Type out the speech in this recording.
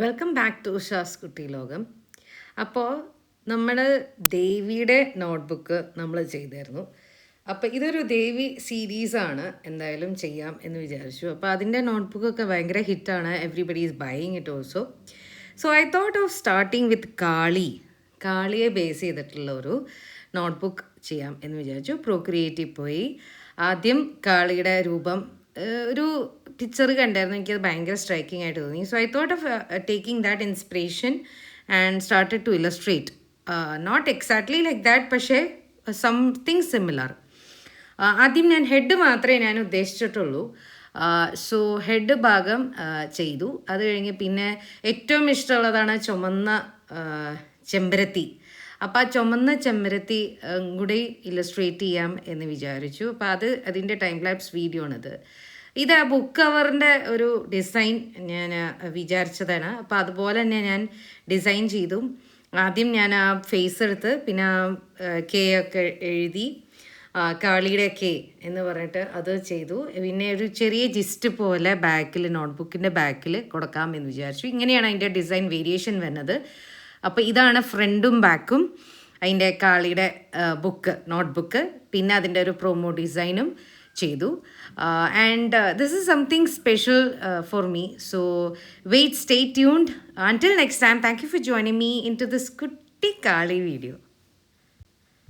Welcome back to ഉഷാസ് കുട്ടി ലോകം. അപ്പോൾ നമ്മൾ ദേവിയുടെ നോട്ട്ബുക്ക് നമ്മൾ ചെയ്തായിരുന്നു. അപ്പോൾ ഇതൊരു ദേവി സീരീസാണ്, എന്തായാലും ചെയ്യാം എന്ന് വിചാരിച്ചു. അപ്പോൾ അതിൻ്റെ നോട്ട്ബുക്കൊക്കെ ഭയങ്കര ഹിറ്റാണ്, everybody is buying it also. So I thought of starting with കാളിയെ ബേസ് ചെയ്തിട്ടുള്ള ഒരു നോട്ട്ബുക്ക് ചെയ്യാം എന്ന് വിചാരിച്ചു. പ്രോക്രിയേറ്റീവ് പോയി ആദ്യം കാളിയുടെ രൂപം ഒരു പിക്ചർ കണ്ടായിരുന്നു, എനിക്കത് ഭയങ്കര സ്ട്രൈക്കിംഗ് ആയിട്ട് തോന്നി. So I thought of taking that inspiration and started to illustrate. Not exactly like that, പക്ഷേ സംതിങ് സിമിലർ. ആദ്യം ഞാൻ ഹെഡ് മാത്രമേ ഞാൻ ഉദ്ദേശിച്ചിട്ടുള്ളൂ. സോ ഹെഡ് ഭാഗം ചെയ്തു. അത് കഴിഞ്ഞ് പിന്നെ ഏറ്റവും ഇഷ്ടമുള്ളതാണ് ചുമന്ന ചെമ്പരത്തി. അപ്പോൾ ആ ചുമന്ന ചെമ്പരത്തി കൂടി ഇല്ലസ്ട്രേറ്റ് ചെയ്യാം എന്ന് വിചാരിച്ചു. അപ്പോൾ അതിൻ്റെ ടൈം ലാപ്സ് വീഡിയോ ആണിത്. ഇത് ആ ബുക്ക് കവറിൻ്റെ ഒരു ഡിസൈൻ ഞാൻ വിചാരിച്ചതാണ്. അപ്പോൾ അതുപോലെ തന്നെ ഞാൻ ഡിസൈൻ ചെയ്തു. ആദ്യം ഞാൻ ആ ഫേസ് എടുത്ത് പിന്നെ ആ കെ ഒക്കെ എഴുതി, കാളിയുടെ കെ എന്ന് പറഞ്ഞിട്ട് അത് ചെയ്തു. പിന്നെ ഒരു ചെറിയ ജിസ്റ്റ് പോലെ ബാക്കിൽ, നോട്ട്ബുക്കിൻ്റെ ബാക്കിൽ കൊടുക്കാം എന്ന് വിചാരിച്ചു. ഇങ്ങനെയാണ് അതിൻ്റെ ഡിസൈൻ വേരിയേഷൻ വരുന്നത്. അപ്പോൾ ഇതാണ് ഫ്രണ്ടും ബാക്കും അതിൻ്റെ കാളിയുടെ നോട്ട്ബുക്ക്. പിന്നെ അതിൻ്റെ ഒരു പ്രൊമോ ഡിസൈനും ചെയ്തു. And this is something special for me. So wait, stay tuned. Until next time, thank you for joining me into this കുട്ടി കാളി വീഡിയോ.